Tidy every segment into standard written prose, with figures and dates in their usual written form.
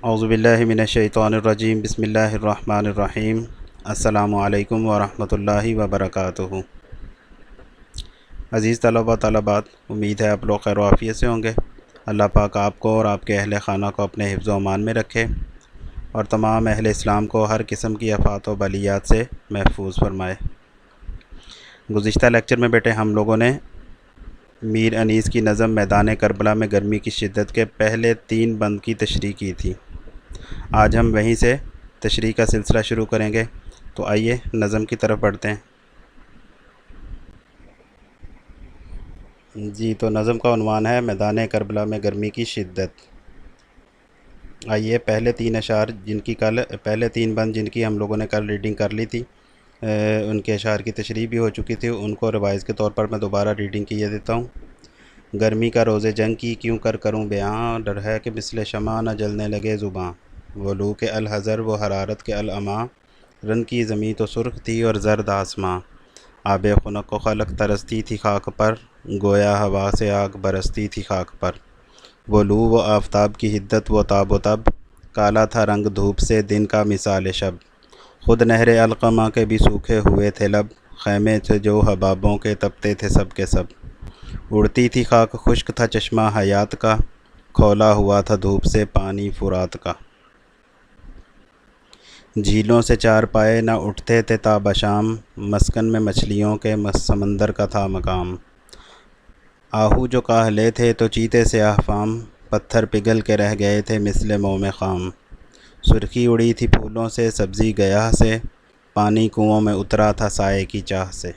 اعوذ باللہ من الشیطان الرجیم بسم اللہ الرحمن الرحیم السلام علیکم ورحمۃ اللہ وبرکاتہ۔ عزیز طلبہ طالبات، امید ہے آپ لوگ خیر و عافیت سے ہوں گے۔ اللہ پاک آپ کو اور آپ کے اہل خانہ کو اپنے حفظ و امان میں رکھے اور تمام اہل اسلام کو ہر قسم کی آفات و بلیات سے محفوظ فرمائے۔ گزشتہ لیکچر میں بیٹے ہم لوگوں نے میر انیس کی نظم میدان کربلا میں گرمی کی شدت کے پہلے 3 بند کی تشریح کی تھی۔ آج ہم وہیں سے تشریح کا سلسلہ شروع کریں گے، تو آئیے نظم کی طرف بڑھتے ہیں۔ جی تو نظم کا عنوان ہے میدان کربلا میں گرمی کی شدت۔ آئیے پہلے 3 اشعار پہلے 3 بند جن کی ہم لوگوں نے کل ریڈنگ کر لی تھی، ان کے اشعار کی تشریح بھی ہو چکی تھی، ان کو ریوائز کے طور پر میں دوبارہ ریڈنگ کیے دیتا ہوں۔ گرمی کا روز جنگ کی کیوں کر کروں بیاں، ڈر ہے کہ مثل شمع نہ جلنے لگے زباں، وہ لو کے الحذر وہ حرارت کے العما، رن کی زمیں تو سرخ تھی اور زرد آسماں، آب خنک و خلق ترستی تھی خاک پر، گویا ہوا سے آگ برستی تھی خاک پر، وہ لو و آفتاب کی حدت وہ تاب و تب، کالا تھا رنگ دھوپ سے دن کا مثال شب، خود نہر القمہ کے بھی سوکھے ہوئے تھے لب، خیمے تھے جو حبابوں کے تپتے تھے سب کے سب، اڑتی تھی خاک خشک تھا چشمہ حیات کا، کھولا ہوا تھا دھوپ سے پانی فرات کا، جھیلوں سے 4 پائے نہ اٹھتے تھے تا بشام، مسکن میں مچھلیوں کے سمندر کا تھا مقام، آہو جو کاہلے تھے تو چیتے سیاہ فام، پتھر پگھل کے رہ گئے تھے مثل موم خام، سرخی اڑی تھی پھولوں سے سبزی گیاہ سے، پانی کنوؤں میں اترا تھا سائے کی چاہ سے۔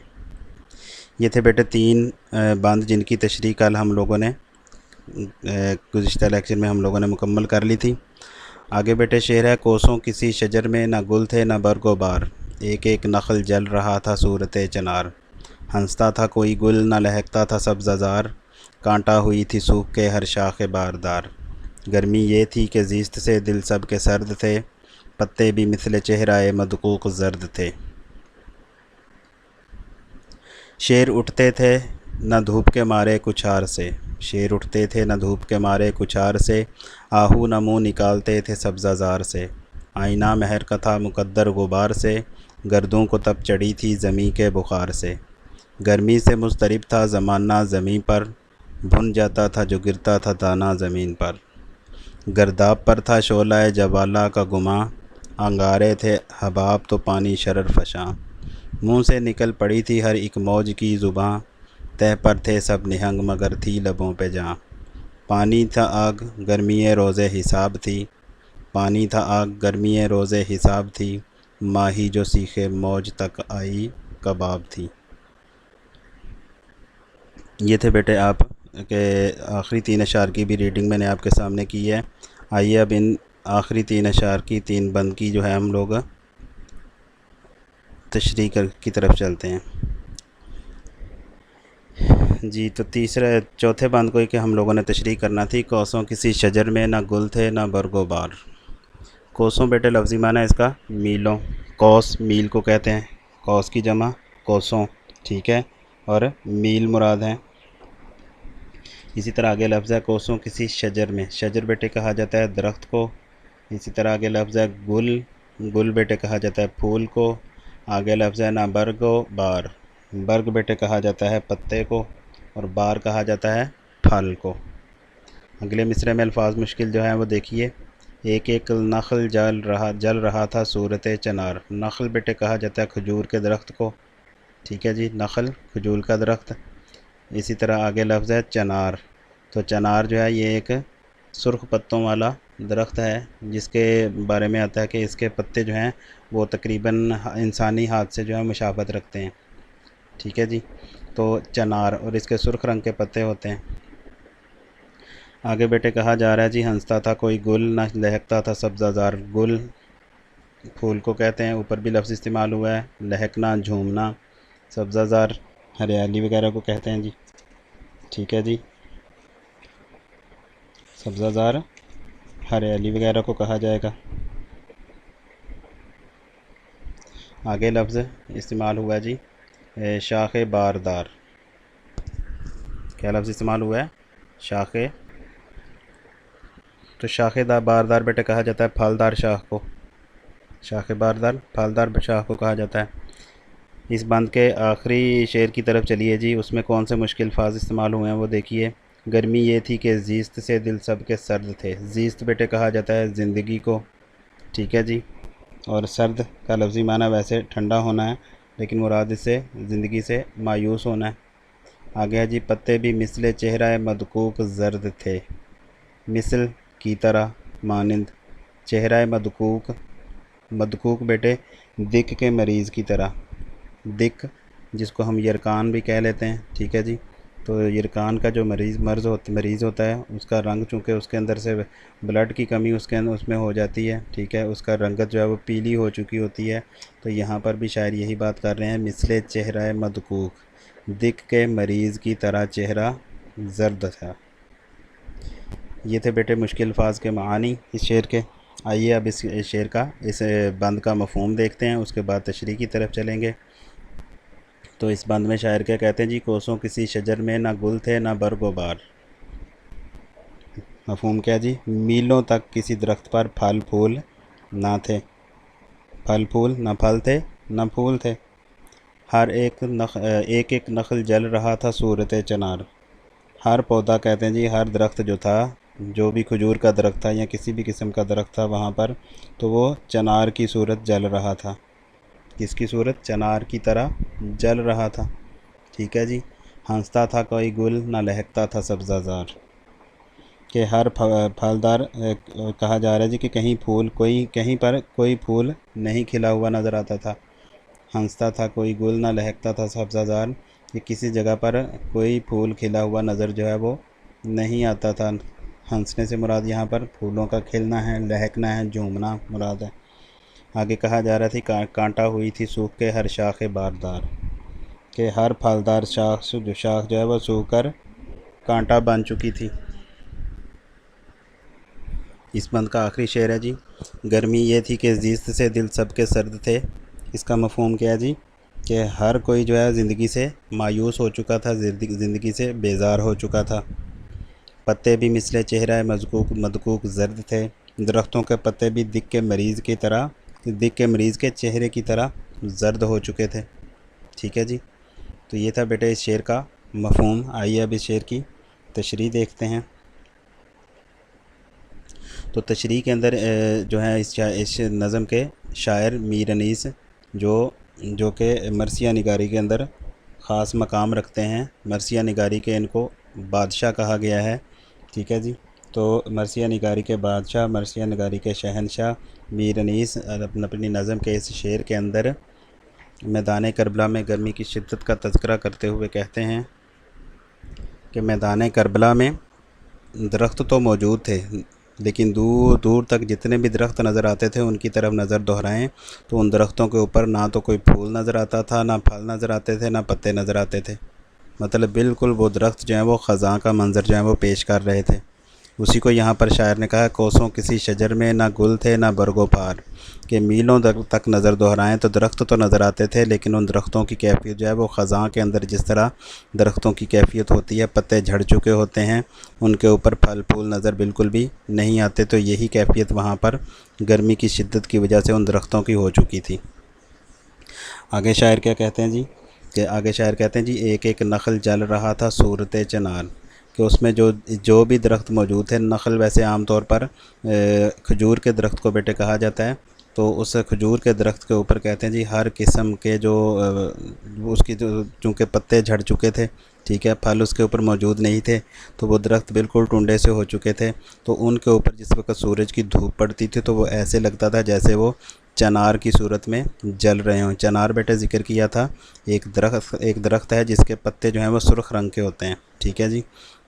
یہ تھے بیٹے 3 بند جن کی تشریح کل ہم لوگوں نے گزشتہ لیکچر میں ہم لوگوں نے مکمل کر لی تھی۔ آگے بیٹے شعر ہے، کوسوں کسی شجر میں نہ گل تھے نہ برگ و بار، ایک ایک نخل جل رہا تھا صورت چنار، ہنستا تھا کوئی گل نہ لہکتا تھا سبز زار، کانٹا ہوئی تھی سوکھ کے ہر شاخ باردار، گرمی یہ تھی کہ زیست سے دل سب کے سرد تھے، پتے بھی مثل چہرہ مدقوق زرد تھے، شیر اٹھتے تھے نہ دھوپ کے مارے کچھار سے، شیر اٹھتے تھے نہ دھوپ کے مارے کچھار سے، آہو نہ منہ نکالتے تھے سبزہ زار سے، آئینہ مہر کا تھا مقدر غبار سے، گردوں کو تب چڑھی تھی زمیں کے بخار سے، گرمی سے مضطرب تھا زمانہ زمیں پر، بھن جاتا تھا جو گرتا تھا دانہ زمین پر، گرداب پر تھا شعلہ جوالا کا گماں، انگارے تھے حباب تو پانی شرر فشاں، منہ سے نکل پڑی تھی ہر ایک موج کی زباں، تہ پر تھے سب نہنگ مگر تھی لبوں پہ جاں، پانی تھا آگ گرمی روز حساب تھی، پانی تھا آگ گرمی روز حساب تھی، ماہی جو سیخے موج تک آئی کباب تھی۔ یہ تھے بیٹے آپ کے آخری 3 اشعار کی بھی ریڈنگ میں نے آپ کے سامنے کی ہے۔ آئیے اب ان آخری 3 اشعار کی 3 بند کی جو ہے ہم لوگ تشریح کی طرف چلتے ہیں۔ جی تو چوتھے بند کو کہ ہم لوگوں نے تشریح کرنا تھی، کوسوں کسی شجر میں نہ گل تھے نہ برگ و بار۔ کوسوں بیٹے لفظی معنی ہے اس کا میلوں، کوس میل کو کہتے ہیں، کوس کی جمع کوسوں، ٹھیک ہے، اور میل مراد ہیں۔ اسی طرح آگے لفظ ہے کوسوں کسی شجر میں، شجر بیٹے کہا جاتا ہے درخت کو۔ اسی طرح آگے لفظ ہے گل، گل بیٹے کہا جاتا ہے پھول کو۔ آگے لفظ ہے نہ برگ و بار، برگ بیٹے کہا جاتا ہے پتے کو، اور بار کہا جاتا ہے پھل کو۔ اگلے مصرعے میں الفاظ مشکل جو ہیں وہ دیکھیے، ایک ایک نخل جل رہا تھا صورت چنار، نخل بیٹے کہا جاتا ہے کھجور کے درخت کو، ٹھیک ہے جی، نخل کھجور کا درخت۔ اسی طرح آگے لفظ ہے چنار، تو چنار جو ہے یہ ایک سرخ پتوں والا درخت ہے، جس کے بارے میں آتا ہے کہ اس کے پتے جو ہیں وہ تقریباً انسانی ہاتھ سے جو ہے مشابہت رکھتے ہیں، ٹھیک ہے جی، تو چنار، اور اس کے سرخ رنگ کے پتے ہوتے ہیں۔ آگے بیٹے کہا جا رہا ہے جی، ہنستا تھا کوئی گل نہ لہکتا تھا سبزہ زار، گل پھول کو کہتے ہیں، اوپر بھی لفظ استعمال ہوا ہے، لہکنا جھومنا، سبزہ زار ہریالی وغیرہ کو کہتے ہیں جی، ٹھیک ہے جی، سبزہ زار ہریالی وغیرہ کو کہا جائے گا۔ آگے لفظ استعمال ہوا جی شاخ باردار، کیا لفظ استعمال ہوا ہے؟ شاخ तो शाख बारदार बेटे कहा जाता है फलदार शाख को, शाख बारदार फलदार शाख को कहा जाता है। इस बंद के आखिरी शेर की तरफ चलिए जी, उसमें कौन से मुश्किल अल्फाज इस्तेमाल हुए हैं वो देखिए। गर्मी ये थी कि ज़ीस्त से दिल सब के सर्द थे। ज़ीस्त बेटे कहा जाता है ज़िंदगी को, ठीक है जी। और सर्द का लफ्ज़ी माना वैसे ठंडा होना है, लेकिन मुराद इससे ज़िंदगी से मायूस होना है। आगे है जी, पत्ते भी मिसले चेहरा मदकूक ज़र्द थे। मिसल की तरह, मानिंद, चेहरा मदकूक, मदकूक बेटे दिक के मरीज़ की तरह। दिक जिसको हम यरकान भी कह लेते हैं, ठीक है जी। तो यरकान का जो मरीज़ होता है, उसका रंग चूँकि उसके अंदर से ब्लड की कमी उसमें हो जाती है, ठीक है, उसका रंगत जो है वो पीली हो चुकी होती है। तो यहाँ पर भी शायर यही बात कर रहे हैं, मिसले चेहरा मदकूक, दिक के मरीज़ की तरह चेहरा जर्द था। ये थे बेटे मुश्किल अल्फाज के मानी इस शेर के। आइए अब इस शेर का, इस बंद का मफ़हूम देखते हैं, उसके बाद तशरीह की तरफ चलेंगे। तो इस बंद में शायर क्या कहते हैं जी, कोसों किसी शजर में ना गुल थे ना बरगो बार। मफ़हूम क्या जी, मीलों तक किसी दरख्त पर फल फूल ना थे, फल फूल ना फल थे ना फूल थे। हर एक एक नखल जल रहा था सूरत चनार। हर पौधा कहते हैं जी, हर दरख्त जो था, जो भी खजूर का दरख्त था या किसी भी किस्म का दरख्त था वहाँ पर, तो वो चनार की सूरत जल रहा था। किसकी सूरत? चनार की तरह जल रहा था, ठीक है जी। हंसता था कोई गुल ना लहकता था सब्ज़ाज़ार, कि हर फलदार कहा जा रहा है जी कि कहीं पर कोई फूल नहीं खिला हुआ नज़र आता था। हंसता था कोई गुल ना लहकता था सब्ज़ाज़ार, कि किसी जगह पर कोई फूल खिला हुआ नज़र जो है वो नहीं आता था। हंसने से मुराद यहाँ पर फूलों का खिलना है, लहकना है, झूमना मुराद है। आगे कहा जा रहा थी कांटा हुई थी सूख के हर शाख बारदार, के हर फलदार शाख जो है वो सूख कर कांटा बन चुकी थी। इस बंद का आखिरी शेर है जी, गर्मी ये थी कि ज़ीस्त से दिल सब के सर्द थे। इसका मफ़हूम क्या है जी, कि हर कोई जो है ज़िंदगी से मायूस हो चुका था, ज़िंदगी से बेज़ार हो चुका था। पत्ते भी मिसले चेहरा मदकूक ज़र्द थे। दरख्तों के पत्ते भी दिक के मरीज़ के चेहरे की तरह ज़र्द हो चुके थे, ठीक है जी। तो ये था बेटे इस शेर का मफ़हूम। आइए अब इस शेर की तशरीह देखते हैं। तो तशरीह के अंदर जो है इस नज़म के शायर मीर अनीस जो कि मरसिया निगारी के अंदर ख़ास मकाम रखते हैं। मरसिया निगारी के इनको बादशाह कहा गया है, ठीक है जी। तो मरसिया निगारी के बादशाह, मरसिया निगारी के शहनशाह मीर अनीस अपनी नज़म के इस शेर के अंदर मैदान करबला में गर्मी की शिद्दत का तज़किरा करते हुए कहते हैं कि मैदान करबला में दरख्त तो मौजूद थे, लेकिन दूर दूर तक जितने भी दरख्त नज़र आते थे उनकी तरफ नज़र दोहराएं तो उन दरख्तों के ऊपर ना तो कोई फूल नज़र आता था, ना फल नज़र आते थे, ना पत्ते नज़र आते थे। मतलब बिल्कुल वो दरख्त जो है वो ख़ज़ां का मंज़र जो है वो पेश कर रहे थे। उसी को यहाँ पर शायर ने कहा, कोसों किसी शजर में ना गुल थे ना बरगो पार, कि मीलों तक नज़र दोहराएं तो दरख्त तो नज़र आते थे, लेकिन उन दरख्तों की कैफियत जो है वो ख़ज़ां के अंदर जिस तरह दरख्तों की कैफियत होती है, पत्ते झड़ चुके होते हैं, उनके ऊपर फल फूल नज़र बिल्कुल भी नहीं आते। तो यही कैफियत वहाँ पर गर्मी की शिद्दत की वजह से उन दरख्तों की हो चुकी थी। आगे शायर क्या कहते हैं जी, कि आगे शायर कहते हैं जी, एक एक नखल जल रहा था सूरत चनार, कि उसमें जो भी दरख्त मौजूद थे, नखल वैसे आम तौर पर खजूर के दरख्त को बेटे कहा जाता है। तो उस खजूर के दरख्त के ऊपर कहते हैं जी हर किस्म के उसकी चूँकि पत्ते झड़ चुके थे, ठीक है, फल उसके ऊपर मौजूद नहीं थे, तो वो दरख्त बिल्कुल टुंडे से हो चुके थे। तो उनके ऊपर जिस वक्त सूरज की धूप पड़ती थी तो वो ऐसे लगता था जैसे वो चनार की सूरत में जल रहे हों। चनार बेटे ज़िक्र किया था, एक दरख्त है जिसके पत्ते जो हैं वो सुर्ख रंग के होते हैं, ठीक है जी।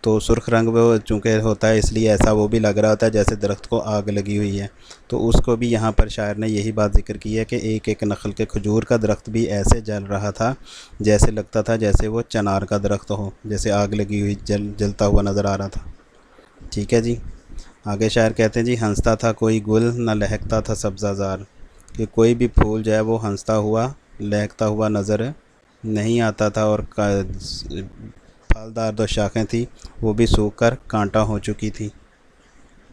तो सुर्ख रंग वो चूँकि होता है इसलिए ऐसा वो भी लग रहा होता है जैसे दरख्त को आग लगी हुई है। तो उसको भी यहाँ पर शायर ने यही बात ज़िक्र की है कि एक एक नखल के खजूर का दरख्त भी ऐसे जल रहा था जैसे लगता था जैसे वो चनार का दरख्त हो, जैसे आग लगी हुई जलता हुआ नज़र आ रहा था, ठीक है जी। आगे शायर कहते हैं जी, हंसता था कोई गुल ना लहकता था सब्ज़ाज़ार, कि कोई भी फूल जो है वो हंसता हुआ लहकता हुआ नज़र नहीं आता था, और फलदार जो शाखें थी वो भी सूख कर कांटा हो चुकी थी।